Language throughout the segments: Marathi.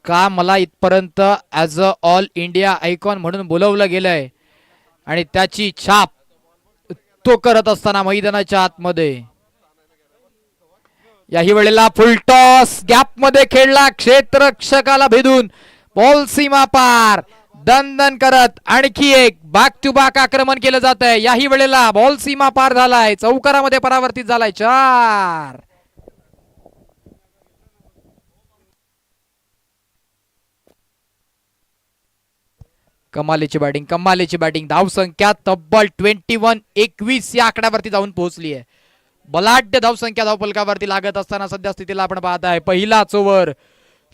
का मला इथपर्यंत as a all India icon म्हणून बोलवलं गेलंय आणि त्याची छाप तो करत असताना मैदानाच्या आतमध्ये याही वेळेला फुलटॉस गॅप मध्ये खेळला, क्षेत्ररक्षकाला भेदून बॉल सीमा पार, दन करत आणखी एक बॅक टू बॅक आक्रमण केलं जात आहे. याही वेळेला बॉल सीमा पार झालाय, चौकारामध्ये परावर्तित झालाय. 4 कमालीची बॅटिंग धावसंख्या तब्बल 21 या आकड्यावरती जाऊन पोहोचली आहे. बलाढ्य धावसंख्या धावफलकावरती लागत असताना सध्या स्थितीला आपण पाहत आहे पहिलाच ओव्हर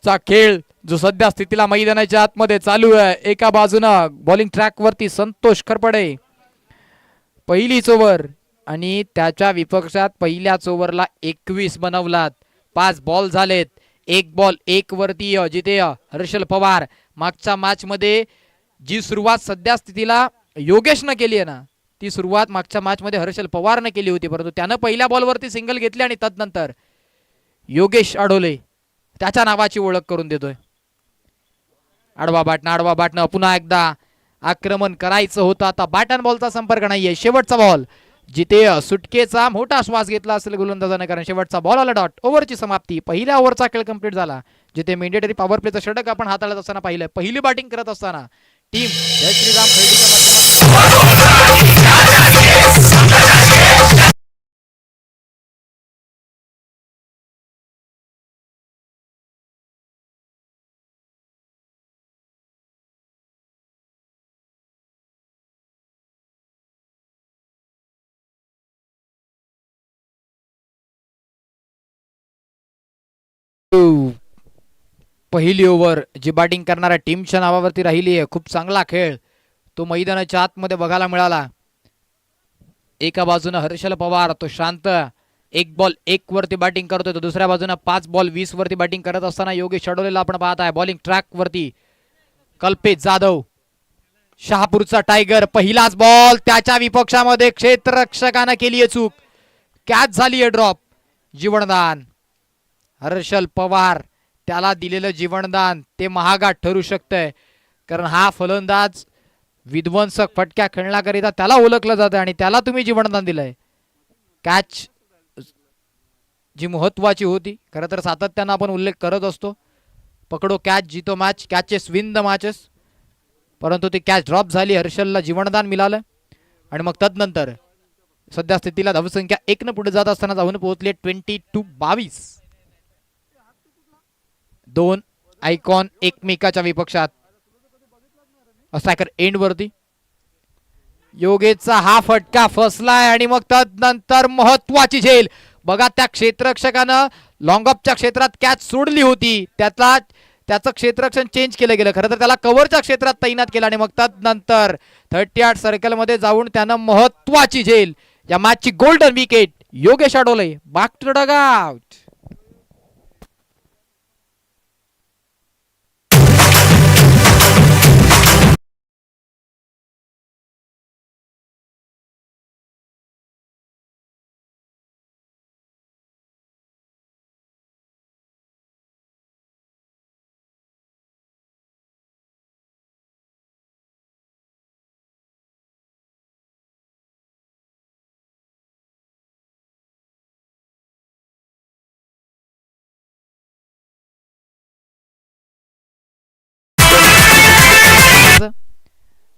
चा खेळ जो सध्या स्थितीला मैदानाच्या आतमध्ये चालू आहे. एका बाजूनं बॉलिंग ट्रॅक वरती संतोष खरपडे, पहिलीच ओव्हर आणि त्याच्या विपक्षात पहिल्याच ओव्हरला 21 बनवलात. 5 बॉल झालेत, 1 बॉल 1 वरती जिथे हर्षल पवार मागच्या मॅच मध्ये जी सुरुवात सध्या स्थितीला योगेशनं केली आहे ना, ती सुरुवात मागच्या मॅच मध्ये हर्षल पवारनं केली होती, परंतु त्यानं पहिल्या बॉलवरती सिंगल घेतली आणि तदनंतर योगेश आडोले त्याच्या नावाची ओळख करून देतोय. आडवा बाटणं पुन्हा एकदा आक्रमण करायचं होतं. आता बॅट अँड बॉलचा संपर्क नाहीये. शेवटचा बॉल जिथे सुटकेचा मोठा श्वास घेतला असेल गोलंदाजाने, कारण शेवटचा बॉल आला डॉट. ओव्हरची समाप्ती, पहिल्या ओव्हरचा खेळ कंप्लीट झाला. जिथे मेंडेटरी पॉवर प्लेचं षटक आपण हाताळत असताना पाहिलं, पहिली बॅटिंग करत असताना टीम जय श्रीराम खर्डीच्या पहिली ओव्हर जी बॅटिंग करणाऱ्या टीमच्या नावावरती राहिली आहे. खूप चांगला खेळ तो मैदानाच्या आतमध्ये बघायला मिळाला. एका बाजूने हर्षल पवार तो शांत 1 बॉल 1 वरती बॅटिंग करतोय, तो दुसऱ्या बाजूने 5 बॉल 20 वरती बॅटिंग करत असताना योगेश आडोलेला आपण पाहत आहे. बॉलिंग ट्रॅक वरती कल्पेश जाधव, शहापूरचा टायगर. पहिलाच बॉल त्याच्या विपक्षामध्ये क्षेत्ररक्षकाने केली आहे चूक, कॅच झाली आहे ड्रॉप. जीवनदान हर्षल पवार, त्याला दिलेलं जीवनदान ते महागात ठरू शकतंय, कारण हा फलंदाज विध्वंसक फटक्या खेळण्याकरिता त्याला ओळखलं जातं आणि त्याला तुम्ही जीवनदान दिलंय. कॅच जी महत्वाची होती, खरं तर सातत्यानं आपण उल्लेख करत असतो, पकडो कॅच जीतो match, catches win the matches, परंतु ती कॅच ड्रॉप झाली. हर्षलला जीवनदान मिळालं आणि मग तदनंतर सध्या स्थितीला धावसंख्या 1 न पुढे जात असताना जाऊन पोहोचले 22. 2 आयकॉन एकमेकाच्या विपक्षात. स्ट्रायकर एंड वरती योगेशचा हा फटका फसलाय आणि मग तदनंतर महत्वाची झेल बघा. त्या क्षेत्ररक्षकानं लॉंग ऑफच्या क्षेत्रात कॅच सोडली होती, त्याचं क्षेत्ररक्षण चेंज केलं गेलं, खरं तर त्याला कव्हरच्या क्षेत्रात तैनात केलं आणि मग तदनंतर 38 सर्कल मध्ये जाऊन त्यानं महत्वाची झेल, या मॅचची golden wicket. Yogesh Adole back to dugout.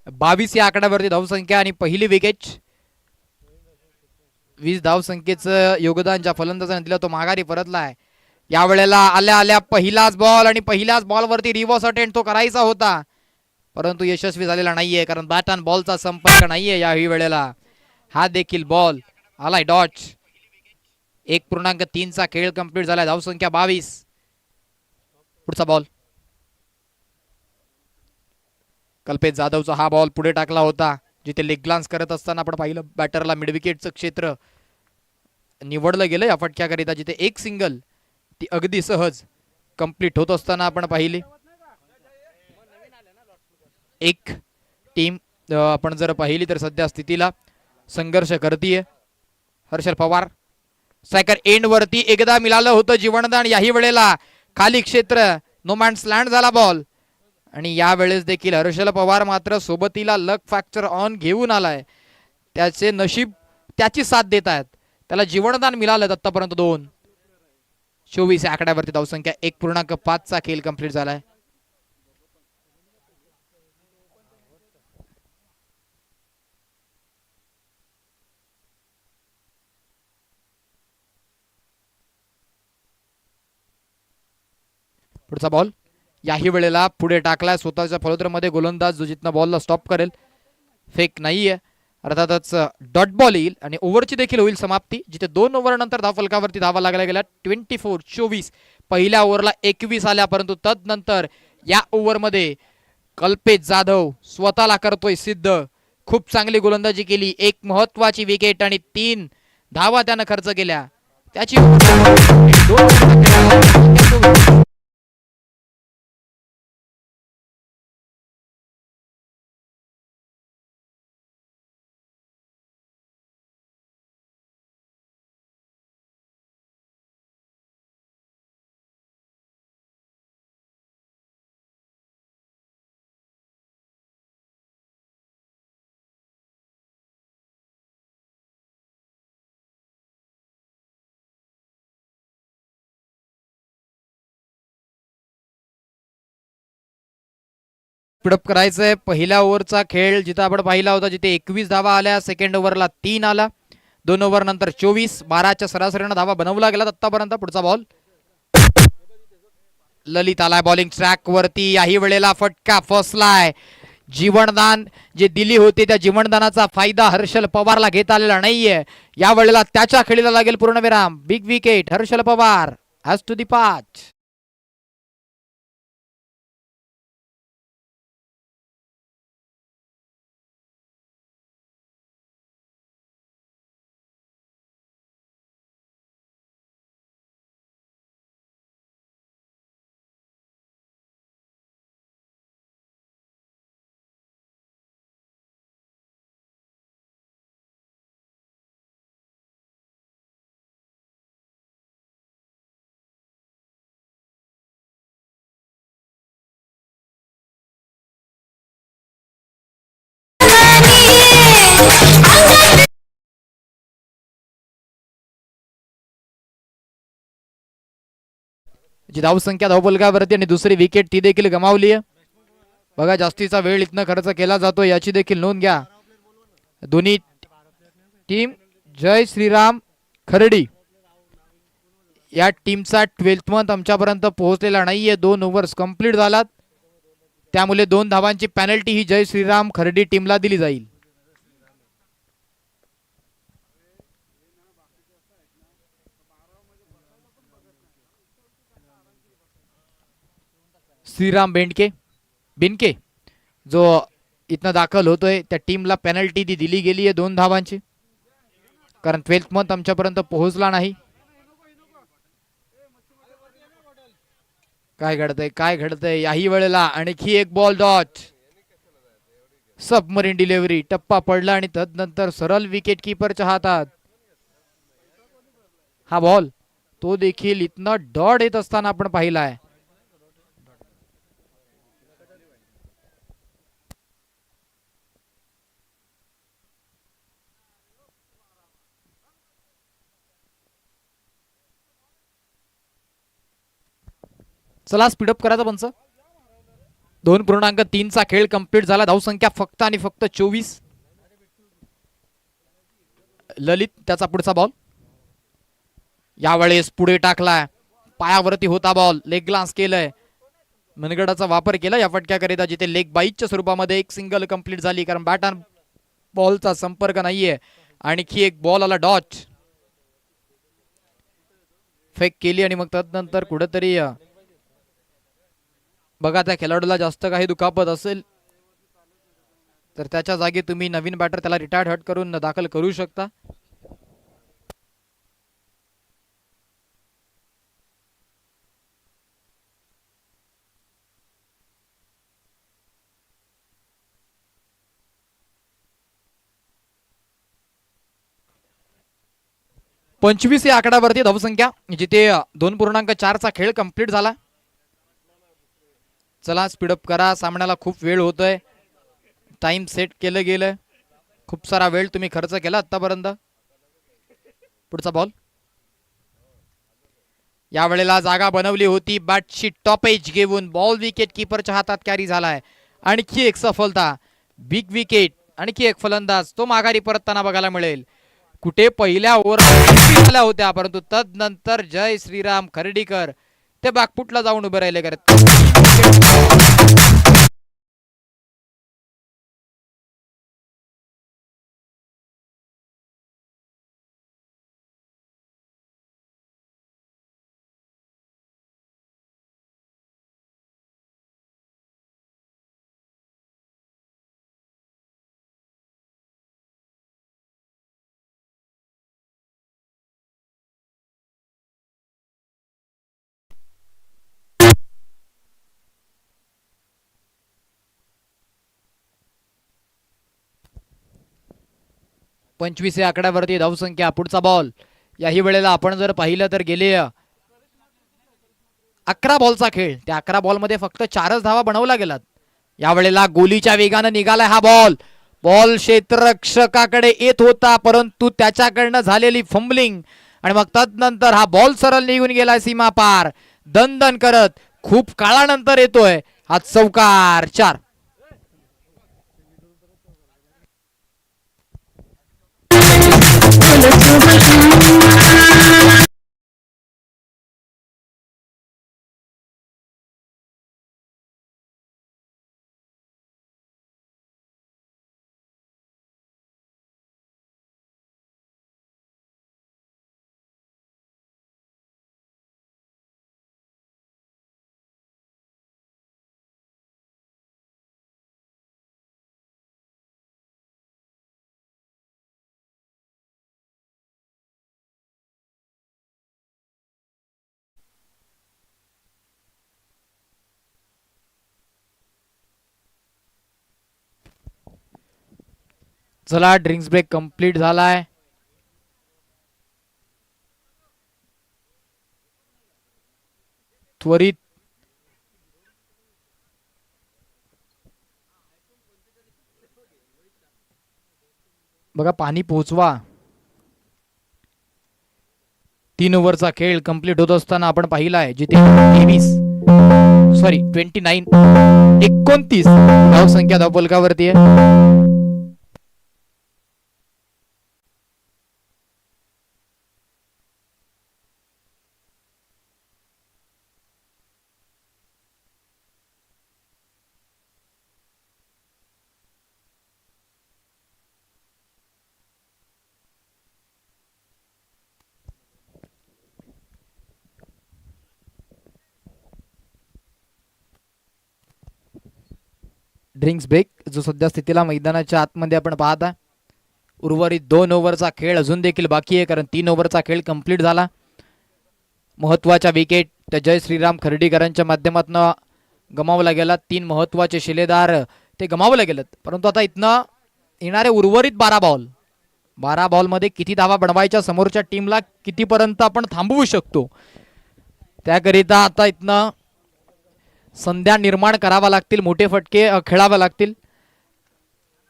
बावीस या आकड्यावरती धावसंख्या आणि पहिली विकेट. 20 धावसंख्येचं योगदान ज्या फलंदाजाने दिलं तो माघारी परतलाय. यावेळेला आल्या पहिलाच बॉल आणि पहिल्याच बॉलवरती रिव्हर्स अटेम्प्ट तो करायचा होता, परंतु यशस्वी झालेला नाहीये, कारण बॅट अँड बॉलचा संपर्क नाहीये. याही वेळेला हा देखील बॉल आलाय डॉट. 1.3 चा खेळ कंप्लीट झालाय, धावसंख्या 22. पुढचा बॉल कल्पेश जाधवचा हा बॉल पुढे टाकला होता, जिथे लेग ग्लान्स करत असताना आपण पाहिलं बॅटरला मिड विकेटचं क्षेत्र निवडलं गेलं या फटक्याकरिता, जिथे एक सिंगल ती अगदी सहज कंप्लीट होत असताना आपण पाहिली. एक टीम आपण जर पाहिली तर सध्या स्थितीला संघर्ष करतीये. हर्षल पवार स्ट्रायकर एंड वरती एकदा मिळालं होतं जीवनदान, याही वेळेला खाली क्षेत्र नो मॅन्स लँड झाला बॉल. आणि यावेळेस देखील हर्षल पवार मात्र सोबतीला लक फॅक्टर ऑन घेऊन आलाय. त्याचे नशीब त्याची साथ देत आहेत. त्याला जीवनदान मिळालं आतापर्यंत 2. 24 या आकड्यावरती धावसंख्या 1.5 चा खेळ कंप्लीट झालाय. पुढचा बॉल याही वेळेला पुढे टाकलाय स्वतःच्या फलोत्तरमध्ये गोलंदाज जो जिथनं बॉलला स्टॉप करेल. फेक नाहीये अर्थातच डॉट बॉल येईल आणि ओव्हरची देखील होईल समाप्ती, जिथे 2 ओव्हर नंतर धाव फलकावरती धावा लागल्या गेल्या 24. पहिल्या ओव्हरला 21 आल्या, परंतु तदनंतर या ओव्हरमध्ये कल्पेश जाधव स्वतःला करतोय सिद्ध. खूप चांगली गोलंदाजी केली, एक महत्वाची विकेट आणि 3 धावा त्यानं खर्च केल्या. त्याची स्पीडअप करायचंय. पहिल्या ओव्हरचा खेळ जिथं आपण पाहिला होता, जिथे 21 धावा आल्या, सेकंड ओव्हरला 3 आला, 2 ओव्हर नंतर 24, 12च्या सरासरीनं धावा बनवला गेला आतापर्यंत. पुढचा बॉल ललित आलाय बॉलिंग ट्रॅक वरती. याही वेळेला फटका फसलाय. जीवनदान जे दिली होती त्या जीवनदानाचा फायदा हर्षल पवारला घेता आलेला नाहीये. या वेळेला त्याच्या खेळीला लागेल पूर्णविराम. Big wicket Harshal Pawar has to the 5. जी धावसंख्या धावफलकावरती आणि दुसरी विकेट ती देखील गमावली आहे. बघा जास्तीचा वेळ इथनं खर्च केला जातो याची देखील नोंद घ्या. दोन्ही टीम जय श्रीराम खर्डी या टीमचा 12th मंथ आमच्यापर्यंत पोहोचलेला नाहीये. 2 ओव्हर्स कंप्लीट झालात, त्यामुळे 2 धावांची पेनल्टी ही जय श्रीराम खर्डी टीमला दिली जाईल. श्रीराम बिनके जो इथनं दाखल होतोय त्या टीमला पेनल्टी ती दिली गेली आहे 2 धावांची, कारण 12th मंथ आमच्यापर्यंत पोहोचला नाही. काय घडतंय याही वेळेला आणखी एक बॉल डॉट. सबमरीन डिलिव्हरी, टप्पा पडला आणि तदनंतर सरळ विकेट किपरच्या हातात. हा बॉल तो देखील इथनं डॉट येत असताना आपण पाहिलाय. चला स्पीडअप करायचा पंच. 2.3 चा खेळ कंप्लीट झाला. धावसंख्या फक्त आणि फक्त 24. ललित त्याचा पुढचा बॉल यावेळेस पुढे टाकलाय. पायावरती होता बॉल, लेग ग्लान्स केलंय, मनगडाचा वापर केला या फटक्याकरिता, जिथे लेग बाईटच्या स्वरूपामध्ये एक सिंगल कंप्लीट झाली, कारण बॅट आणि बॉलचा संपर्क नाहीये. आणखी एक बॉल आला डॉट. फेक केली आणि मग तदनंतर कुठेतरी बघा त्या खेळाडूला जास्त काही दुखापत असेल तर त्याच्या जागी तुम्ही नवीन बॅटर त्याला रिटायर्ड हट करून दाखल करू शकता. पंचवीस या आकड्यावरती धावसंख्या, जिथे 2.4 चा खेळ कंप्लीट झाला. चला स्पीडअप करा, सामन्याला खूप वेळ होतोय. टाइम सेट केलं गेलं, खूप सारा वेळ तुम्ही खर्च केला आतापर्यंत. पुढचा बॉल, या वेळेला जागा बनवली होती बॅटची टॉप एज घेऊन बॉल विकेट किपरच्या हातात कॅरी झालाय. आणखी एक सफलता, बिग विकेट. आणखी एक फलंदाज तो माघारी परतताना बघायला मिळेल. कुठे पहिल्या ओव्हर झाल्या होत्या, परंतु तदनंतर जय श्रीराम खर्डीकर ते बॅकफुटला जाऊन उभे राहिले करत. पंचवीस या आकड्यावरती धावसंख्या. पुढचा बॉल, याही वेळेला आपण जर पाहिलं तर गेले 11 बॉलचा खेळ, त्या 11 बॉलमध्ये फक्त 4च धावा बनवल्या गेलात. यावेळेला गोलीच्या वेगानं निघालाय हा बॉल. बॉल क्षेत्ररक्षकाकडे येत होता, परंतु त्याच्याकडनं झालेली फंबलिंग आणि मग तदनंतर हा बॉल सरळ निघून गेलाय सीमा पार. दन करत खूप काळानंतर येतोय हा चौकार. 4. चला ड्रिंक्स ब्रेक कंप्लीट झालाय. त्वरित बघा पाणी पोहोचवा. 3 ओव्हरचा खेळ कंप्लीट होत असताना आपण पाहिलाय जिथे 29 धावसंख्या धावफलकावरती आहे. ड्रिंक्स ब्रेक जो सध्या स्थितीला मैदानाच्या आतमध्ये आपण पाहता. उर्वरित 2 ओव्हरचा खेळ अजून देखील बाकी आहे, कारण 3 ओव्हरचा खेळ कंप्लीट झाला. महत्वाच्या विकेट जय श्रीराम खर्डीकरांच्या माध्यमातून गमावला गेला. 3 महत्वाचे शिलेदार ते गमावले गेलेत. परंतु आता इथनं येणारे उर्वरित 12 बॉलमध्ये किती धावा बनवायच्या, समोरच्या टीमला कितीपर्यंत आपण थांबवू शकतो, त्याकरिता आता इथनं संध्या निर्माण करावा लागतील, मोठे फटके खेळावे लागतील.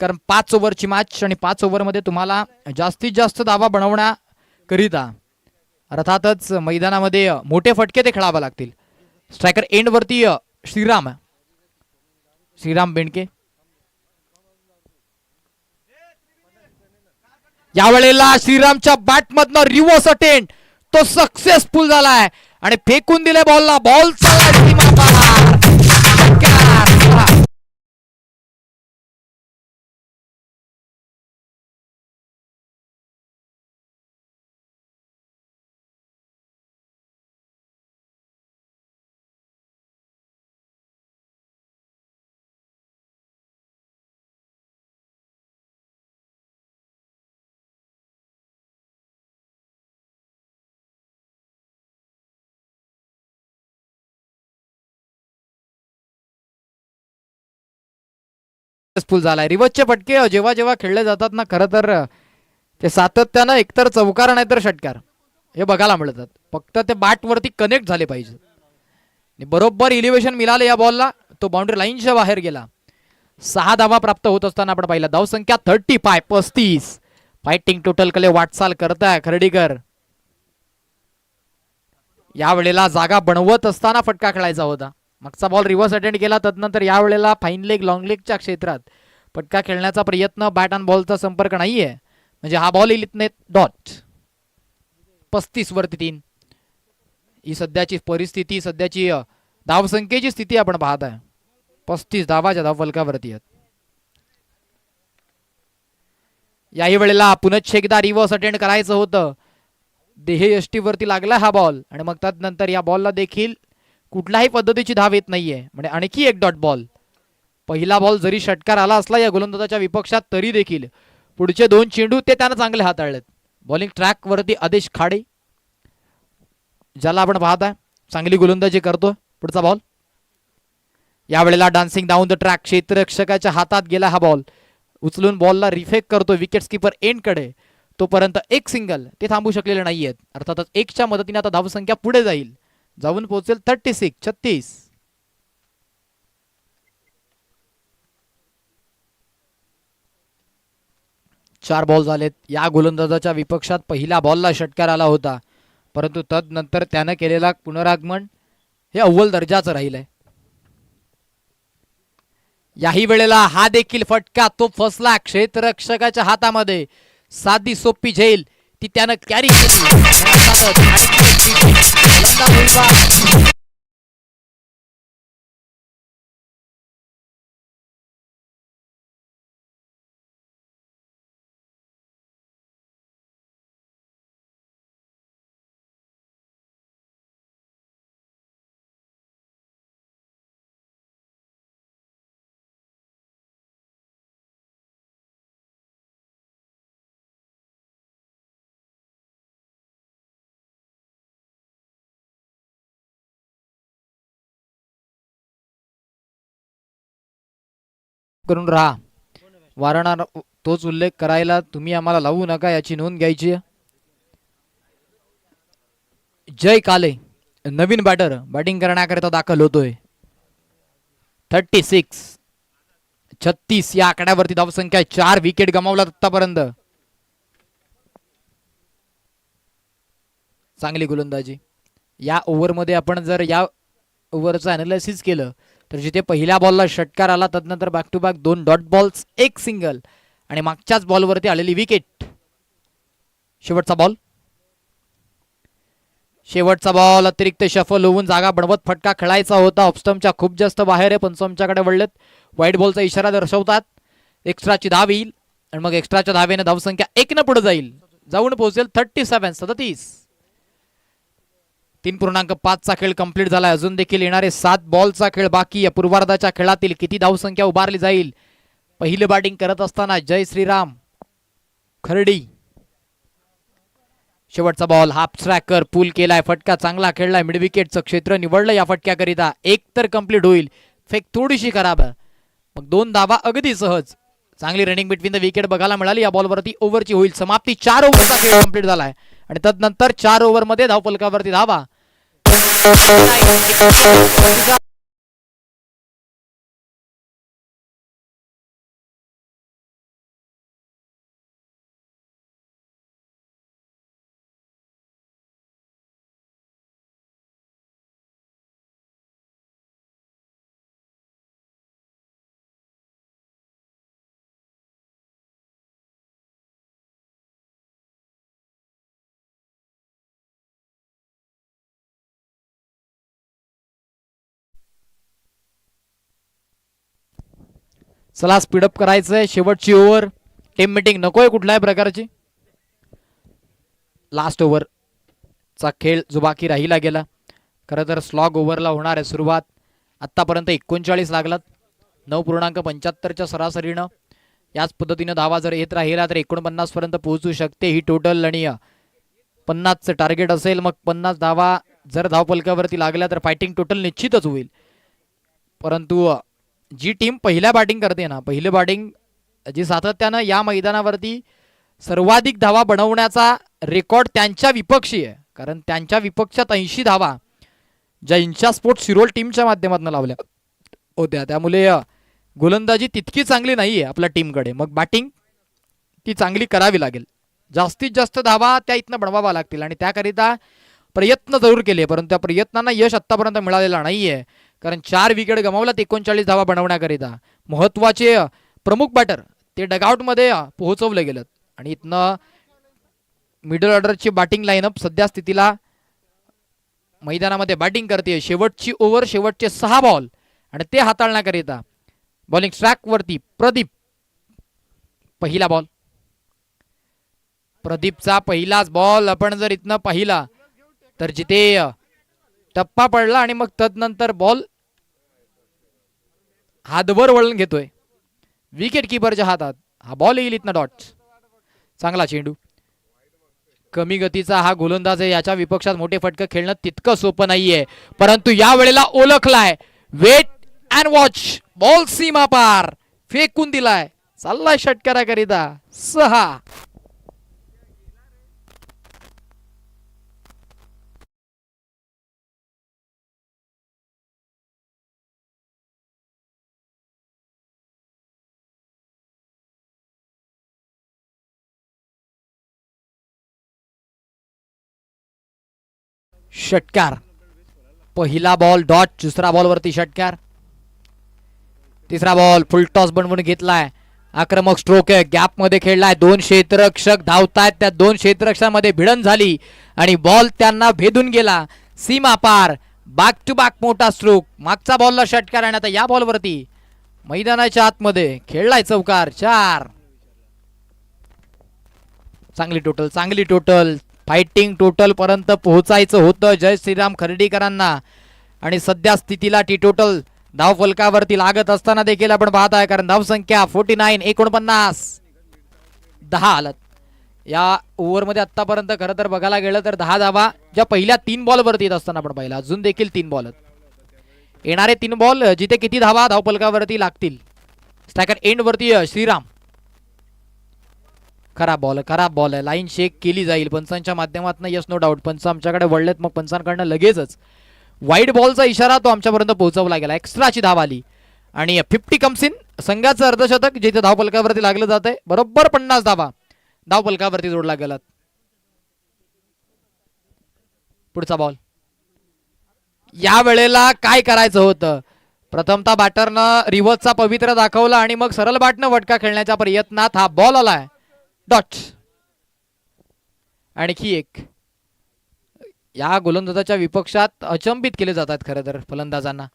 कारण 5 ओव्हरची मॅच आणि 5 ओव्हरमध्ये तुम्हाला जास्तीत जास्त धावा बनवण्याकरिता अर्थातच मैदानामध्ये मोठे फटके ते खेळावे लागतील. स्ट्रायकर एंड वरती श्रीराम बेंडके. यावेळेला श्रीरामच्या बॅटमधनं रिव्हर्स अटेम्प्ट तो सक्सेसफुल झालाय आणि फेकून दिले बॉलला. बॉल सक्सेसफुल झालाय. रिव्हर्सचे फटके जेव्हा जेव्हा खेळले जातात ना, खरं तर ते सातत्यानं एकतर चौकार नाही तर षटकार हे बघायला मिळतात. फक्त ते बॅट वरती कनेक्ट झाले पाहिजे. बरोबर इलिव्हेशन मिळाले या बॉलला, तो बाउंड्री लाईनच्या बाहेर गेला. 6 धावा प्राप्त होत असताना आपण पाहिलं. धावसंख्या 35. फायटिंग टोटल कडे वाटचाल करताय खर्डीकर. यावेळेला जागा बनवत असताना फटका खेळायचा होता. मागचा बॉल रिव्हर्स अटेंड केला, तदनंतर यावेळेला फाईन लेग लॉंग लेगच्या क्षेत्रात फटका खेळण्याचा प्रयत्न. बॅट अँड बॉलचा संपर्क नाहीये, म्हणजे हा बॉल इथने डॉट. 35 वरती 3 ही सध्याची परिस्थिती, सध्याची धावसंख्येची स्थिती आपण पाहत आहे. 35 धावाच्या धावफलकावरती आहेत. याही वेळेला पुनश्च एकदा रिव्हर्स अटेंड करायचं होतं. देहयष्टीवरती लागला हा बॉल आणि मग त्यानंतर या बॉलला देखील कुठल्याही पद्धतीची धाव येत नाहीये, म्हणजे आणखी एक डॉट बॉल. पहिला बॉल जरी षटकार आला असला या गोलंदाजाच्या विपक्षात, तरी देखील पुढचे 2 चेंडू ते त्यानं चांगले हाताळलेत. बॉलिंग ट्रॅक वरती आदेश खाडे, ज्याला आपण पाहताय चांगली गोलंदाजी करतो. पुढचा बॉल यावेळेला डान्सिंग डाऊन द ट्रॅक, क्षेत्ररक्षकाच्या हातात गेला हा बॉल. उचलून बॉलला रिफेक करतो विकेट कीपर एंड कडे. तोपर्यंत एक सिंगल ते थांबू शकलेले नाहीयेत. अर्थातच 1च्या मदतीने आता धावसंख्या पुढे जाऊन पोहोचेल 36. 4 बॉल झालेत. या गोलंदाजाच्या विपक्षात पहिल्या बॉलला षटकार आला होता, परंतु तदनंतर त्यानं केलेला पुनरागमन हे अव्वल दर्जाचं राहिलंय. याही वेळेला हा देखील फटका तो फसला क्षेत्ररक्षकाच्या हातामध्ये. साधी सोपी झेल ती त्यानं कॅरी केली. करून राहा. वारंवार तोच उल्लेख करायला तुम्ही आम्हाला लावू नका, याची नोंद घ्यायची. जय काले नवीन बॅटर बॅटिंग करण्याकरिता दाखल होतोय. 36 या आकड्यावरती धावसंख्या. 4 विकेट गमावल्यात आतापर्यंत. चांगली गोलंदाजी. या ओव्हरमध्ये आपण जर या ओव्हरचं अनालिसिस केलं तर जिथे पहिल्या बॉलला षटकार आला, तदनंतर back to back 2 dot balls, 1 single आणि मागच्याच बॉलवरती आलेली विकेट. शेवटचा बॉल अतिरिक्त शफल होऊन जागा बनवत फटका खेळायचा होता. ऑफस्टम्पच्या खूप जास्त बाहेर आहे. पंचांच्याकडे वळलेत. व्हाईट बॉलचा इशारा दर्शवतात. एक्स्ट्राची धाव येईल आणि मग एक्स्ट्राच्या धावेने धावसंख्या 1 पुढे जाऊन पोहोचेल 37. 3.5चा खेळ कंप्लीट झालाय. अजून देखील येणारे 7 बॉलचा खेळ बाकी आहे. पूर्वार्धाच्या खेळातील किती धावसंख्या उभारली जाईल. पहिली बॅटिंग करत असताना जय श्रीराम खर्डी. शेवटचा बॉल हाफ स्ट्रायकर पूल केलाय. फटका चांगला खेळलाय. मिड विकेटचं क्षेत्र निवडलं या फटक्याकरिता. 1 तर कंप्लीट होईल. फेक थोडीशी खराब आहे, मग 2 धावा अगदी सहज. चांगली रनिंग बिटवीन द विकेट बघायला मिळाली. या बॉलवरती ओव्हरची होईल समाप्ती. 4 ओव्हरचा खेळ कंप्लीट झालाय आणि तदनंतर 4 ओव्हरमध्ये धावफलकावरती धावा. चला स्पीडअप करायचंय. शेवटची ओव्हर. टीम मीटिंग नकोय कुठल्याही प्रकारची. लास्ट ओव्हरचा खेळ जो बाकी राहिला गेला. खरं तर स्लॉग ओव्हरला होणार आहे सुरुवात. आतापर्यंत 39 लागलात. 9.75च्या सरासरीनं याच पद्धतीनं धावा जर येत राहिला तर 49 पर्यंत पोहोचू शकते ही टोटल. आणि 50चं टार्गेट असेल. मग 50 धावा जर धावफलकावरती लागल्या तर फायटिंग टोटल निश्चितच होईल. परंतु जी टीम पहिल्या बॅटिंग करते ना, पहिली बॅटिंग जी सातत्यानं या मैदानावरती सर्वाधिक धावा बनवण्याचा रेकॉर्ड त्यांच्या विपक्षी आहे. कारण त्यांच्या विपक्षात 80 धावा ज्या इंचा स्पोर्ट्स शिरोळ टीमच्या माध्यमातून लावल्या. होत्या, त्यामुळे गोलंदाजी तितकी चांगली नाहीये आपल्या टीमकडे. मग बॅटिंग ती चांगली करावी लागेल, जास्तीत जास्त धावा त्या इथनं बनवावा लागतील आणि त्याकरिता प्रयत्न जरूर केले, परंतु त्या प्रयत्नांना यश आतापर्यंत मिळालेलं नाहीये. कारण 4 विकेट गमावल्यात 39 धावा बनवण्याकरिता. महत्वाचे प्रमुख बॅटर ते डगआउटमध्ये पोहोचवले गेलेत आणि इथनं मिडल ऑर्डरची बॅटिंग लाईनअप सध्या स्थितीला मैदानामध्ये बॅटिंग करते. शेवटची ओव्हर, शेवटचे 6 बॉल आणि ते हाताळण्याकरिता बॉलिंग ट्रॅक वरती प्रदीप. पहिला बॉल, प्रदीपचा पहिलाच बॉल आपण जर इथनं पाहिला तर जिथे टप्पा पडला आणि मग तदनंतर बॉल हातवर वळून घेतोय विकेट किपरच्या हातात. हा बॉल येईल इथनं डॉट. चांगला चेंडू, कमी गतीचा हा गोलंदाज आहे, याच्या विपक्षात मोठे फटके खेळणं तितकं सोपं नाहीये, परंतु या वेळेला ओळखलाय. वेट अँड वॉच, बॉल सीमा पार फेकून दिलाय, चाललाय षटकाराकरिता 6. षटकार, पहिला बॉल डॉट, दुसरा बॉल वरती षटकार, तिसरा बॉल फुल टॉस बनवून घेतलाय. आक्रमक स्ट्रोक आहे, गॅप मध्ये खेळलाय, 2 क्षेत्ररक्षक धावतायत, त्या 2 क्षेत्ररक्षकांमध्ये भिडण झाली आणि बॉल त्यांना भेदून गेला सीमा पार. बॅक टू बॅक मोठा स्ट्रोक, मागचा बॉलला षटकार आणि आता या बॉलवरती मैदानाच्या आतमध्ये खेळलाय चौकार. 4. चांगली टोटल, चांगली टोटल, फायटिंग टोटल पर्यंत पोहोचायचं होतं जय श्रीराम खर्डीकरांना आणि सध्या स्थितीला टी टोटल धाव फलकावरती लागत असताना देखील आपण पाहत आहे, कारण धाव संख्या 49, 49, 10 आलत या ओव्हरमध्ये आतापर्यंत. खरं तर बघायला गेलं तर 10 धावा ज्या पहिल्या 3 बॉलवरती येत असताना आपण पाहिला, अजून देखील 3 बॉल येणारे 3 बॉल जिथे किती धावा धाव फलकावरती लागतील. स्ट्रायकर एंड वरती श्रीराम. खराब बॉल, खराब बॉल आहे, लाईन शेक केली जाईल पंचांच्या माध्यमातून. यस नो डाऊट, पंच आमच्याकडे वळलेत, मग पंचांकडनं लगेचच वाईड बॉलचा इशारा तो आमच्यापर्यंत पोहोचवला गेला. एक्स्ट्राची धाव आली आणि 50 कम्स इन. संघाचं अर्धशतक जिथे धाव फलकावरती लागलं जात आहे, बरोबर 50 धावा धाव फलकावरती जोडला गेला. पुढचा बॉल, या वेळेला काय करायचं होतं, प्रथमतः बॅटरनं रिव्हर्सचा पवित्र दाखवला आणि मग सरळ बॅटनं वटका खेळण्याच्या प्रयत्नात हा बॉल आलाय डॉट. आणखी एक, या गोलंदाजाच्या विपक्षात अचंबित केले जातात खरं तर फलंदाजांना.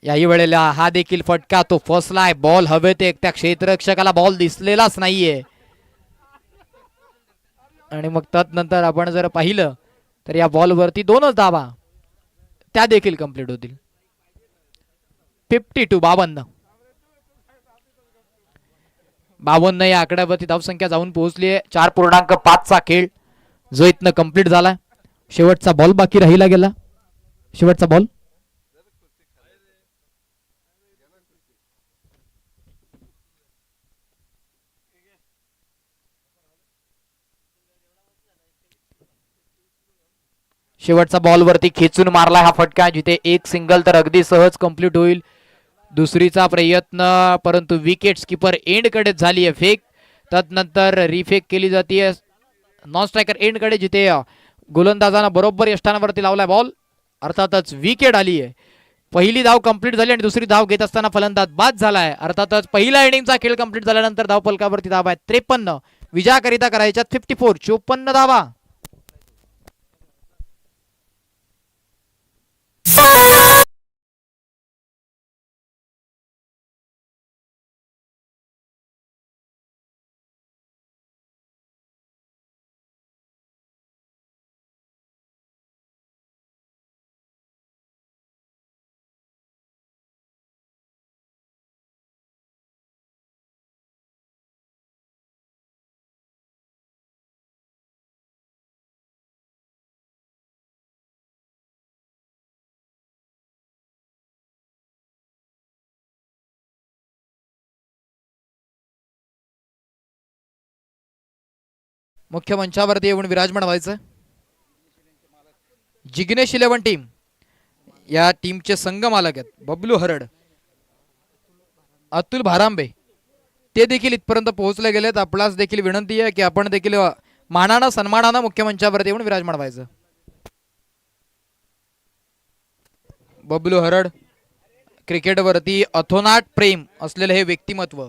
याही वेळेला हा देखील फटका, तो फसलाय, बॉल हवेत, एक त्या क्षेत्ररक्षकाला बॉल दिसलेलाच नाहीये आणि मग तदनंतर आपण जर पाहिलं तर या बॉलवरती 2च धावा त्या देखील कंप्लीट होतील. 52, 52 या आकड्यावरती धावसंख्या जाऊन पोहोचली आहे. 4.5चा खेळ जो इथनं कंप्लीट झाला. शेवटचा बॉल बाकी राहिला गेला, शेवटचा बॉल. शेवटचा बॉल वरती खेचून मारला हा फटका, जिथे एक सिंगल तर अगदी सहज कंप्लीट होईल. दुसरीचा प्रयत्न, परंतु विकेट कीपर एंड कडे झाली आहे फेक. तदनंतर रिफेक केली जाते नॉन स्ट्रायकर एंड कडे, जिथे गोलंदाजानं बरोबर यष्टांवरती लावलाय बॉल. अर्थातच विकेट आली आहे. पहिली धाव कंप्लीट झाली आणि दुसरी धाव घेत असताना फलंदाज बाद झालाय. अर्थातच पहिल्या इनिंगचा खेळ कंप्लीट झाल्यानंतर धाव फलकावरती धावा आहेत 53. विजयाकरिता करायच्या 54, 54 धावा. मुख्य मंचावरती येऊन विराजमान व्हायचं. जिग्नेश 11 टीम या टीमचे संघ मालक आहेत बबलू हरड अतुल भारांबे ते देखील इथपर्यंत पोहोचले गेलेत. आपल्यास देखील विनंती आहे की आपण देखील मानानं सन्मानानं मुख्य मंचावरती येऊन विराजमान व्हायचं. बबलू हरड क्रिकेटवरती अथोनाट प्रेम असलेले हे व्यक्तिमत्व,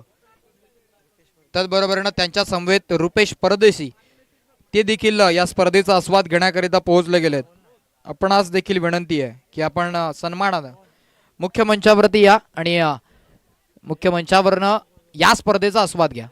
त्याचबरोबरीनं त्यांच्या समवेत रुपेश परदेशी ते देखील या स्पर्धेचा आस्वाद घेण्याकरिता पोहोचले गेलेत. आपणास देखील विनंती आहे की आपण सन्मानानं मुख्य मंचावरती या आणि मुख्य मंचावरनं या स्पर्धेचा आस्वाद घ्या.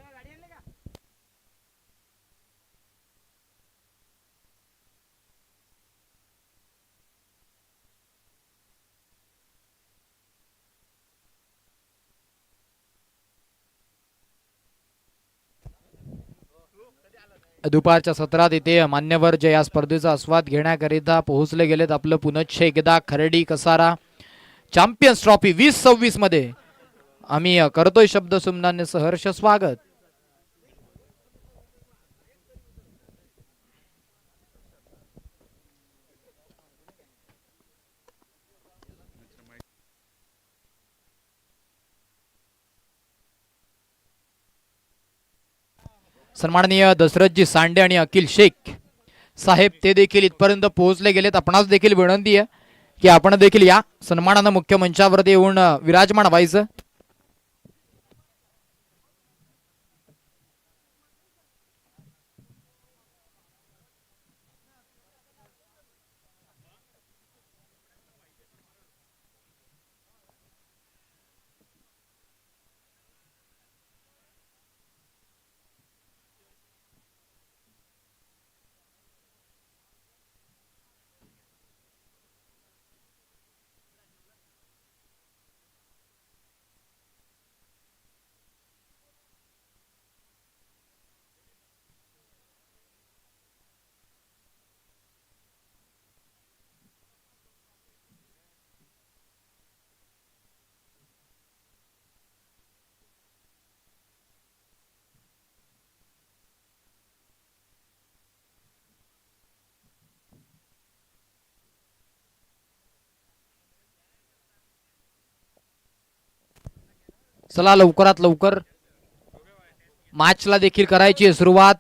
दुपारच्या सत्रात इथे मान्यवर जे या स्पर्धेचा आस्वाद घेण्याकरिता पोहोचले गेलेत. आपलं पुनश्च एकदा खर्डी कसारा चॅम्पियन्स ट्रॉफी 2026 मध्ये आम्ही करतोय शब्द सुमनाने सहर्ष स्वागत. सन्माननीय दशरथजी सांडे आणि अखिल शेख साहेब ते देखील इथपर्यंत पोहोचले गेलेत. आपणास देखील विनंती आहे की आपण देखील या सन्मानानं मुख्य मंचावरती येऊन विराजमान व्हायचं. चला लवकरात लवकर मॅचला देखील करायची आहे सुरुवात.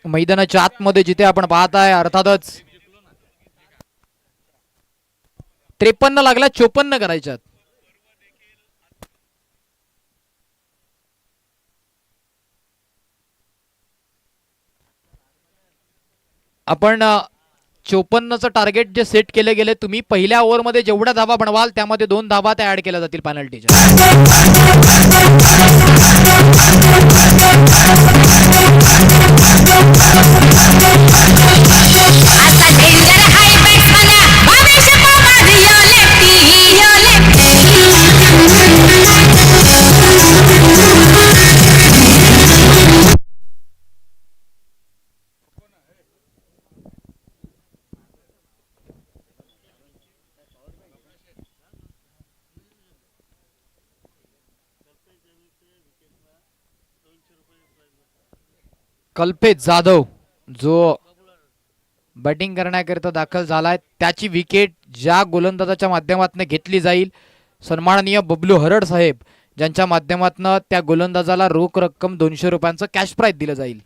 मैदानाच्या आतमध्ये जिथे आपण पाहताय अर्थातच 53 लागल्या 54 करायच्यात. आपण 54चं टार्गेट जे सेट केले गेले, तुम्ही पहिल्या ओव्हरमध्ये जेवढ्या धावा बनवाल त्यामध्ये 2 धावा त्या ऍड केल्या जातील पेनल्टीच्या. कल्पेश जाधव जो बॅटिंग करण्याकरिता दाखल झालाय, त्याची विकेट ज्या गोलंदाजाच्या माध्यमातून घेतली जाईल, सन्माननीय बबलू हरड साहेब ज्यांच्या माध्यमातून त्या गोलंदाजाला रोख रक्कम 200 रुपयांचं कॅश प्राइज दिलं जाईल.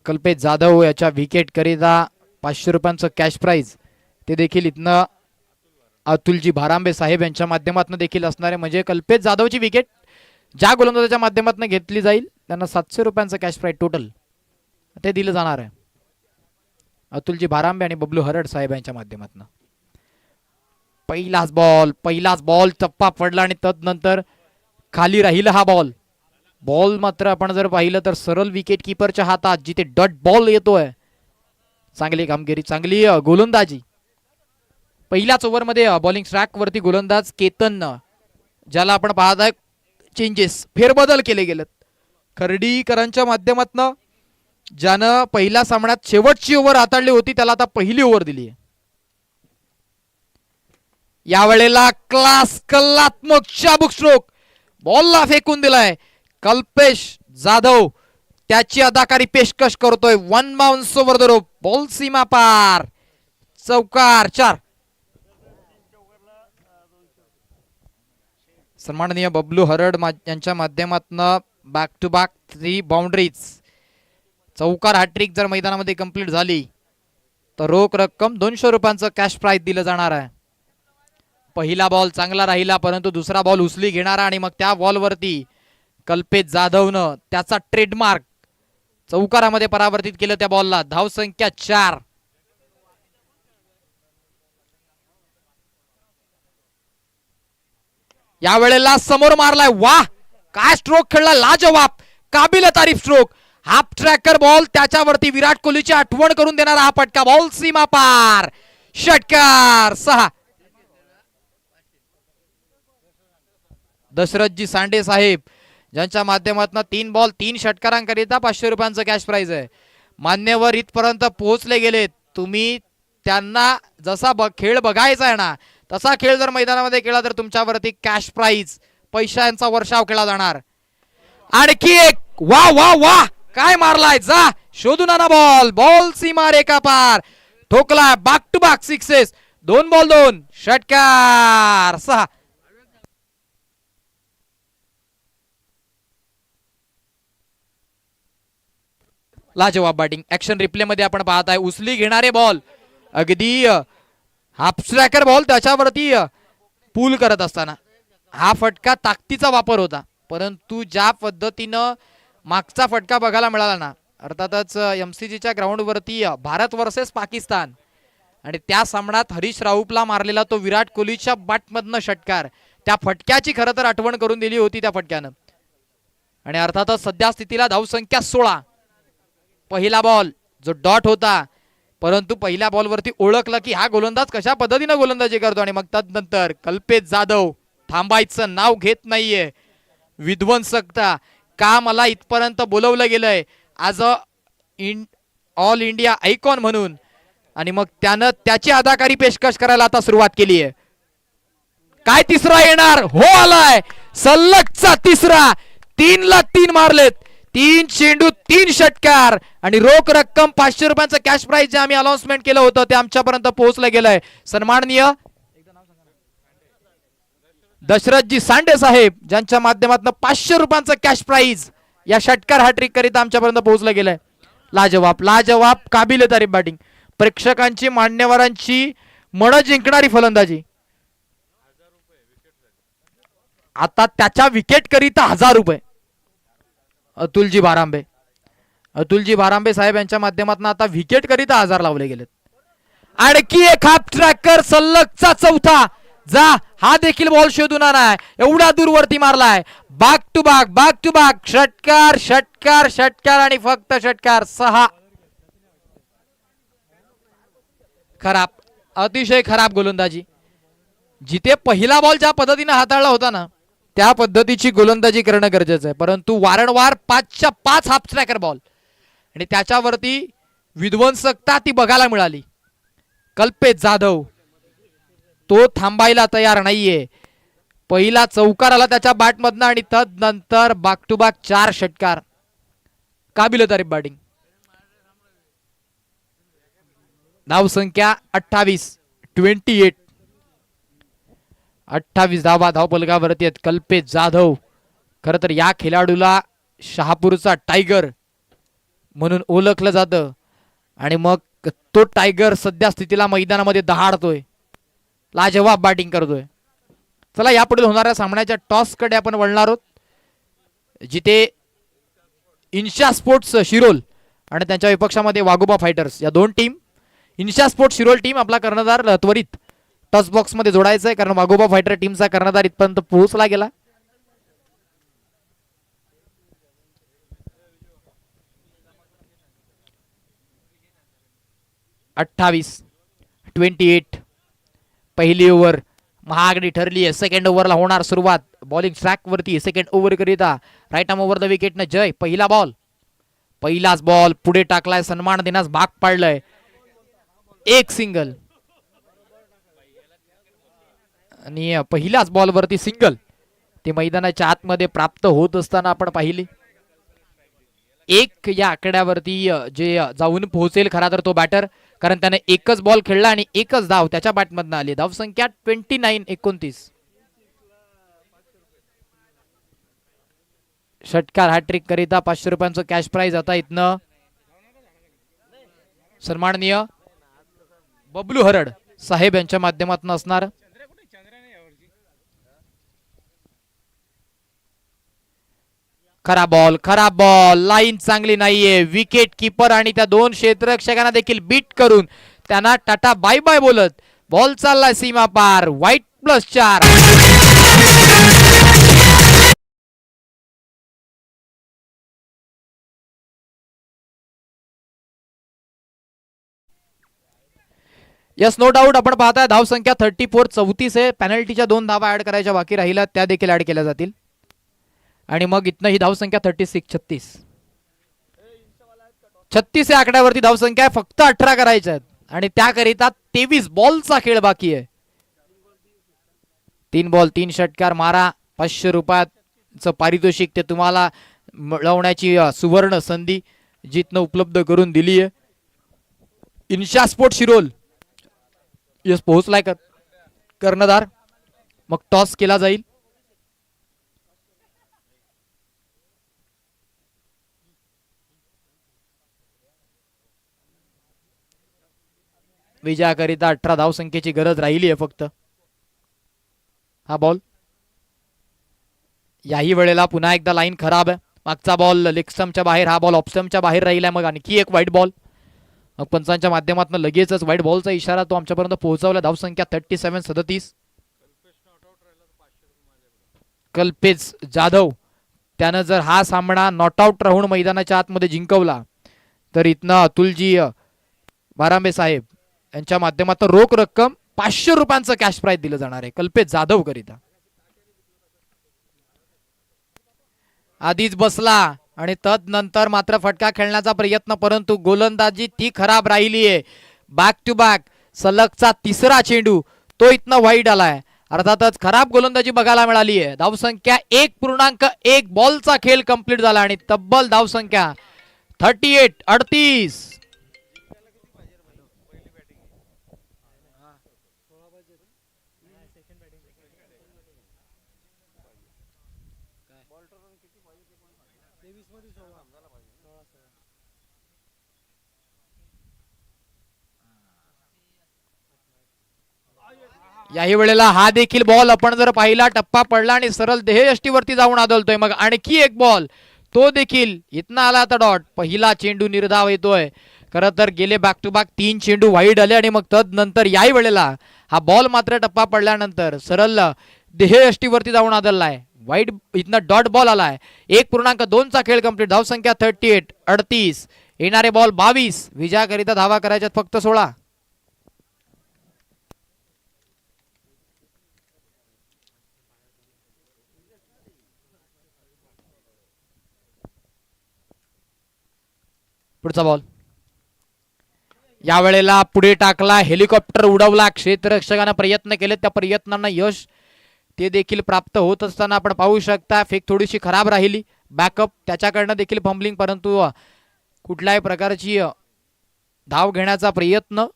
कल्पेश जाधव याच्या विकेट करिता 500 रुपयांचं कॅश प्राइज ते देखील इथनं अतुलजी भारांबे साहेब यांच्या माध्यमातून देखील असणार आहे. म्हणजे कल्पेश जाधवची विकेट ज्या गोलंदाजाच्या माध्यमातून घेतली जाईल त्यांना 700 रुपयांचं कॅश प्राइज टोटल ते दिलं जाणार आहे. अतुलजी भारांबे आणि बबलू हरड साहेब यांच्या माध्यमातून पहिलाच बॉल चप्पा पडला आणि तदनंतर खाली राहिला हा बॉल. बॉल मात्र आपण जर पाहिलं तर सरळ विकेट किपरच्या हातात जिथे डॉट बॉल येतोय. चांगली कामगिरी, चांगली गोलंदाजी. पहिल्याच ओव्हरमध्ये बॉलिंग ट्रॅक वरती गोलंदाज केतन ज्याला आपण पाहताय चेंजेस फेरबदल केले गेलेत. खर्डीकरांच्या माध्यमातून ज्यानं पहिल्या सामन्यात शेवटची ओव्हर हाताळली होती त्याला आता पहिली ओव्हर दिली आहे. यावेळेला क्लास कलात्मक चाबूक स्ट्रोक बॉलला फेकून दिलाय कल्पेश जाधव. त्याची अदाकारी पेशकश करतोय. One bounce over the rope. Ball सीमा पार. चौकार 4. सन्माननीय बबलू हरड यांच्या माध्यमातून बॅक टू बॅक 3 बाउंड्रीज. चौकार हॅट्रिक जर मैदानामध्ये कंप्लीट झाली तर रोख रक्कम 200 रुपयांचं कॅश प्राइज दिलं जाणार आहे. पहिला बॉल चांगला राहिला परंतु दुसरा बॉल उचली घेणारा आणि मग त्या बॉलवरती कल्पेश जाधवनं त्याचा ट्रेडमार्क चौकारामध्ये परावर्तित केलं त्या बॉलला. धावसंख्या 4. यावेळेला समोर मारलाय. वाह काय स्ट्रोक खेळला. लाजवाब काबिल तारीफ स्ट्रोक. हाफ ट्रॅकर बॉल त्याच्यावरती विराट कोहलीची आठवण करून देणारा हा फटका. बॉल सीमा पार. षटकार 6. दशरथजी सांडे साहेब ज्यांच्या माध्यमातून 3 बॉल 3 षटकारांकरिता 500 रुपयांचं कॅश प्राइज आहे. मान्यवर इथपर्यंत पोहोचले गेलेत. तुम्ही त्यांना जसा खेळ बघायचा आहे ना तसा खेळ जर मैदानामध्ये केला तर तुमच्यावरती कॅश प्राइज पैशांचा वर्षाव केला जाणार. आणखी एक. वा वा वा काय मारलाय. जा शोधून आणा बॉल. बॉल सीमा रेखा पार. ठोकलाय. Back to back sixes. 2 ball 2. षटकार 6. लाजवाब बॅटिंग. ऍक्शन रिप्ले मध्ये आपण पाहत आहे उचली घेणारे बॉल अगदी हाफ स्ट्रायकर बॉल त्याच्यावरती पूल करत असताना हा फटका ताकदीचा वापर होता. परंतु ज्या पद्धतीनं मागचा फटका बघायला मिळाला ना अर्थातच एमसीजीच्या ग्राउंडवरती भारत वर्सेस पाकिस्तान आणि त्या सामन्यात हरीश राऊफला मारलेला तो विराट कोहलीच्या बॅटमधनं षटकार त्या फटक्याची खरं तर आठवण करून दिली होती त्या फटक्यानं. आणि अर्थातच सध्या स्थितीला धावसंख्या 16. पहिला बॉल जो डॉट होता परंतु पहिल्या बॉलवरती ओळखलं की हा गोलंदाज कशा पद्धतीने गोलंदाजी करतो आणि मग त्यानंतर कल्पेश जाधव थांबायचं नाव घेत नाहीये. विध्वंसकता का मला इथपर्यंत बोलवलं गेलंय आज ऑल इंडिया आयकॉन म्हणून आणि मग त्यानं त्याची अदाकारी पेशकश करायला आता सुरुवात केली आहे. काय तिसरा येणार. हो आलाय सलगचा तिसरा. 3 ला 3 मारलेत. 3 चेंडू 3 षटकार आणि रोख रक्कम 500 रुपयांचं कॅश प्राइज जे आम्ही अनाउन्समेंट केलं होतं ते आमच्यापर्यंत पोहोचलं गेलंय. सन्माननीय दशरथजी सांडे साहेब ज्यांच्या माध्यमातून 500 रुपयांचं कॅश प्राइज या षटकार हॅट्रिक करिता आमच्यापर्यंत पोहोचलं गेलंय. लाजवाब लाजवाब काबिल तारीफ बॅटिंग. प्रेक्षकांची मान्यवरांची मन जिंकणारी फलंदाजी. आता त्याच्या विकेट करिता 1000 रुपये. अतुलजी बारांबे. अतुलजी बारांबे साहेब यांच्या माध्यमातून आता विकेट करिता 1000 लावले गेलेत. आणखी एक हाफ ट्रॅकर सलगचा चौथा. जा हा देखील बॉल शोधून आणाय. एवढा दूरवरती मारलाय. बॅक टू बॅक षटकार षटकार षटकार आणि फक्त षटकार 6. खराब अतिशय खराब गोलंदाजी. जिथे पहिला बॉल ज्या पद्धतीने हाताळला होता ना त्या पद्धतीची गोलंदाजी करणं गरजेचं आहे. परंतु वारंवार 5च्या 5 हाफ स्ट्रायकर बॉल आणि त्याच्यावरती विध्वंसकता ती बघायला मिळाली. कल्पेश जाधव तो थांबायला तयार नाहीये. पहिला चौकार आला त्याच्या बॅटमधनं आणि तदनंतर बॅक टू बॅक 4 षटकार. काबिल तारीफ बॅटिंग. धावसंख्या 28. 28 धावा धावपलकावरती आहेत. कल्पेश जाधव खरं तर या खेळाडूला शहापूरचा टायगर म्हणून ओळखलं जातं आणि मग तो टायगर सध्या स्थितीला मैदानामध्ये दहाडतोय. लाजवाब बॅटिंग करतोय. चला यापुढे होणाऱ्या सामन्याच्या टॉस कडे आपण वळणार आहोत जिथे इन्शा स्पोर्ट्स शिरोल आणि त्यांच्या विपक्षामध्ये वाघोबा फायटर्स या 2 टीम. इन्शा स्पोर्ट्स शिरोल टीम आपला कर्णधार त्वरित टॉस बॉक्स मध्ये जोडायचं आहे कारण वाघोबा फायटर टीमचा कर्णधार इथपर्यंत पोहोचला गेला. अठ्ठावीस 28. पहिली ओव्हर महागडी ठरली आहे. सेकंड ओव्हरला होणार सुरुवात. बॉलिंग ट्रॅक वरती सेकंड ओव्हर करिता right arm over the wicket न जय. पहिला बॉल पहिलाच बॉल पुढे टाकलाय. सन्मान देण्यास भाग पाडलाय. एक सिंगल. आणि पहिल्याच बॉलवरती सिंगल ते मैदानाच्या आतमध्ये प्राप्त होत असताना आपण पाहिले. एक या आकड्यावरती जे जाऊन पोहोचेल खरा तर तो बॅटर, कारण त्याने एकच बॉल खेळला आणि एकच धाव त्याच्या बॅटमधनं आली. धावसंख्या 29-29. षटकार हॅट्रिक करिता 500 रुपयांचं कॅश प्राइज आता इथनं सन्माननीय बबलू हरड साहेब यांच्या माध्यमातून असणार. खरा बॉल लाईन चांगली नाहीये. विकेट किपर आणि त्या दोन क्षेत्ररक्षकांना देखील बीट करून त्यांना टाटा बाय बाय बोलत बॉल चाललाय सीमा पार. व्हाईट +4. यस नो डाऊट आपण पाहताय धावसंख्या 34-34 आहे. पेनल्टीच्या 2 धावा ऍड करायच्या बाकी राहिल्या, त्या देखील ऍड केल्या जातील आणि मग इथनं ही धावसंख्या 36-36. 36 या आकड्यावरती धावसंख्या फक्त 18 करायच्या आहेत आणि त्याकरिता 23 बॉलचा खेळ बाकी आहे. 3 बॉल 3 षटकार मारा. 500 रुपयाचं पारितोषिक ते तुम्हाला मिळवण्याची सुवर्ण संधी जिथनं उपलब्ध करून दिली आहे. इन्शा स्पोर्ट शिरोल यस पोहोचलाय कर्णधार. मग टॉस केला जाईल. विजयाकरिता 18 धावसंख्येची गरज राहिली आहे फक्त. हा बॉल याही वेळेला पुन्हा एकदा लाईन खराब आहे. मागचा बॉल लेग स्टंपच्या बाहेर, हा बॉल ऑफ स्टंपच्या बाहेर राहिला. मग आणखी एक व्हाईट बॉल. मग पंचांच्या माध्यमातून लगेचच व्हाईट बॉलचा इशारा तो आमच्यापर्यंत पोहोचवला. धावसंख्या 37-37. कल्पेश जाधव त्यानं जर हा सामना नॉट आउट राहून मैदानाच्या आतमध्ये जिंकवला तर इथनं अतुलजी बारांबे साहेब यांच्या माध्यमातून रोख रक्कम 500 रुपयांचं कॅश प्राइज दिलं जाणार आहे कल्पेश जाधव करिता. आधीच बसला आणि तदनंतर मात्र फटका खेळण्याचा प्रयत्न, परंतु गोलंदाजी ती खराब राहिली आहे. बॅक टू बॅक सलगचा तिसरा चेंडू तो इथनं वाईड आलाय. अर्थातच खराब गोलंदाजी बघायला मिळाली आहे. धावसंख्या 1.1 बॉलचा खेळ कंप्लीट झाला आणि तब्बल धावसंख्या 38-38. याही वेळेला हा देखील बॉल आपण जर पाहिला टप्पा पडला आणि सरळ देहयष्टीवरती जाऊन आदळतोय. मग आणखी एक बॉल तो देखील इथनं आला आता डॉट. पहिला चेंडू निर्धाव येतोय. खरं तर गेले बॅक टू बॅक 3 चेंडू वाईड आले आणि मग तदनंतर याही वेळेला हा बॉल मात्र टप्पा पडल्यानंतर सरळ देहयष्टीवरती जाऊन आदळलाय. वाईड इथनं डॉट बॉल आलाय. 1.2 चा खेळ कंप्लीट. धावसंख्या 38-38. येणारे बॉल 22. विजयाकरिता धावा करायच्यात फक्त 16. पुढचा बॉल या वेळेला पुढे टाकला. हेलिकॉप्टर उडवला. क्षेत्ररक्षकाने प्रयत्न केले, त्या प्रयत्नांना यश ते देखील प्राप्त होत असताना आपण पाहू शकता. फेक थोडीशी खराब राहिली. बॅकअप त्याच्याकडनं देखील फंबलिंग, परंतु कुठल्याही प्रकारची धाव घेण्याचा प्रयत्न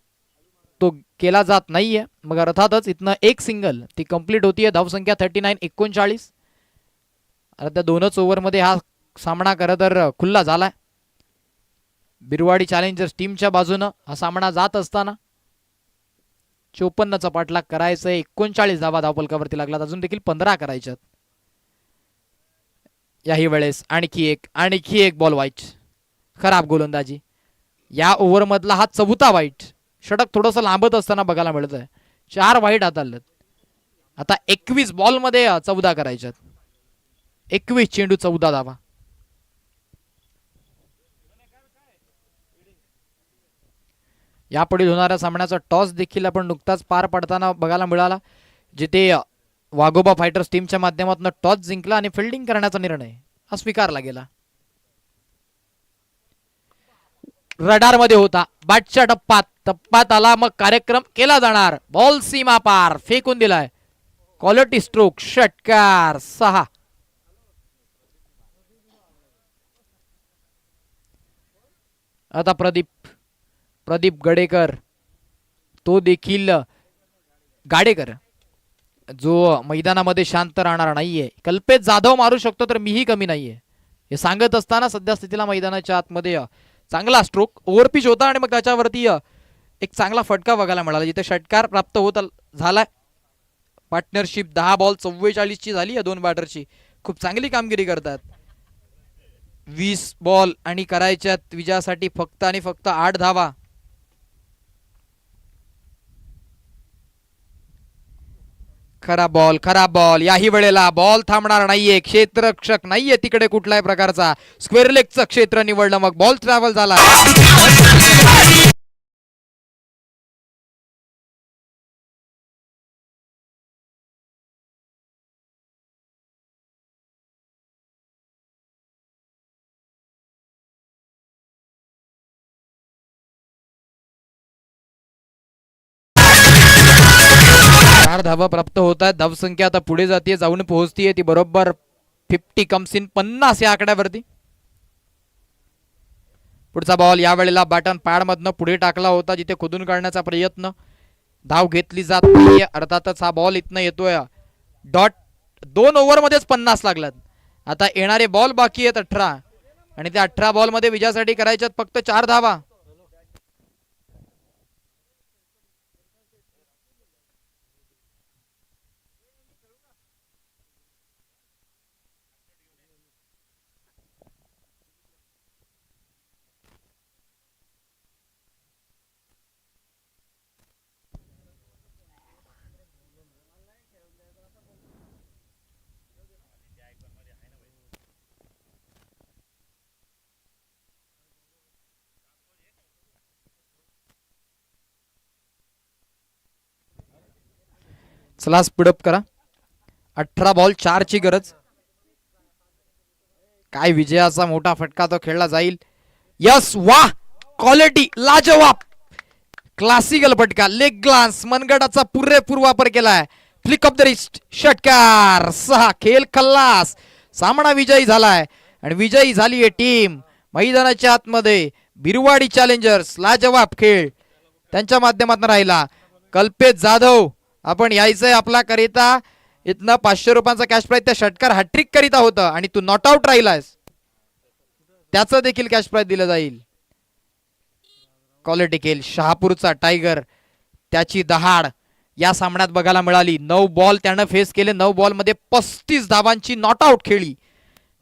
तो केला जात नाहीये. मग अर्थातच इथनं एक सिंगल ती कंप्लीट होतीये. धावसंख्या 39-39. आता 2च ओव्हरमध्ये हा सामना खरं तर खुल्ला झालाय. बिरवाडी चॅलेंजर्स टीमच्या बाजूनं हा सामना जात असताना 54चा पाठलाग करायचा. 39 धावा धावफलकावरती लागलात. अजून देखील 15 करायच्यात. याही वेळेस आणखी एक बॉल वाईट. खराब गोलंदाजी. या ओव्हर मधला हा 4था वाईट. षटक थोडस लांबत असताना बघायला मिळत आहे. 4 वाईट हाताळलेत. आता 21 बॉल मध्ये 14 करायच्यात. 21 चेंडू 14 धावा. यापुढे होणाऱ्या सामन्याचा टॉस देखील आपण नुकताच पार पडताना बघायला मिळाला, जिथे वाघोबा फायटर्स टीमच्या माध्यमातून टॉस जिंकला आणि फिल्डिंग करण्याचा निर्णय हा स्वीकारला गेला. रडार मध्ये होता. बॅटच्या टप्प्यात आला. मग कार्यक्रम केला जाणार. बॉल सीमा पार फेकून दिलाय. क्वालिटी स्ट्रोक, षटकार 6. आता प्रदीप गडेकर, तो देखील गाडेकर जो मैदानामध्ये शांत राहणार नाहीये. कल्पेश जाधव मारू शकतो तर मीही कमी नाहीये हे सांगत असताना सध्या स्थितीला मैदानाच्या आतमध्ये चांगला स्ट्रोक ओव्हरपिच होता आणि मग त्याच्यावरती एक चांगला फटका बघायला मिळाला जिथे षटकार प्राप्त होत झालाय. पार्टनरशिप 10 बॉल 44 ची झाली या दोन बॅटरची. खूप चांगली कामगिरी करतात. 20 बॉल आणि करायच्यात विजयासाठी फक्त आणि फक्त 8 धावा. खराब बॉल याही वेळेला बॉल थांबणार नाहीये. क्षेत्ररक्षक नाहीये तिकडे कुठल्याही प्रकारचा. स्क्वेअर लेगचं क्षेत्र निवडलं, मग बॉल ट्रॅव्हल झाला. चार धावा प्राप्त होत आहेत. धावसंख्या आता पुढे जाते, जाऊन पोहोचतीये ती बरोबर 50 कम्स इन 50 या आकड्यावरती. पुढचा बॉल या वेळेला बॅटन पॅड मधनं पुढे टाकला होता जिथे खोदून काढण्याचा प्रयत्न. धाव घेतली जात नाहीये. अर्थातच हा बॉल इथनं येतोय. डॉट 2 ओव्हर मध्येच 50 लागलात. आता येणारे बॉल बाकी आहेत 18 आणि त्या 18 बॉल मध्ये विजयासाठी करायच्यात फक्त 4 धावा. चला स्पीडअप करा. 18 बॉल 4 ची गरज. काय विजयाचा मोठा फटका तो खेळला जाईल. यस, वाह, क्वालिटी, लाजवाब, क्लासिकल फटका, लेग ग्लान्स, मनगटाचा पुरेपूर वापर केलाय. फ्लिक ऑफ द रिस्ट, षटकार 6. खेळ खल्लास. सामना विजयी झालाय आणि विजयी झाली आहे टीम मैदानाच्या आतमध्ये बिरवाडी चॅलेंजर्स. लाजवाब खेळ त्यांच्या माध्यमातून राहिला. कल्पेश जाधव, आपण यायचंय आपला करिता. इथनं 500 रुपयांचा कॅश प्राइज त्या षटकार हॅट्रिक करिता होतं आणि तू नॉट आउट राहिलायस, त्याचं देखील कॅश प्राइज दिलं जाईल. क्वालिटी खेळ. शहापूरचा टायगर, त्याची दहाड या सामन्यात बघायला मिळाली. 9 बॉल त्यानं फेस केले. 9 बॉल मध्ये 35 धावांची नॉट आउट खेळली.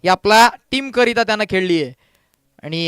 ही आपल्या टीम करिता त्यानं खेळली आहे आणि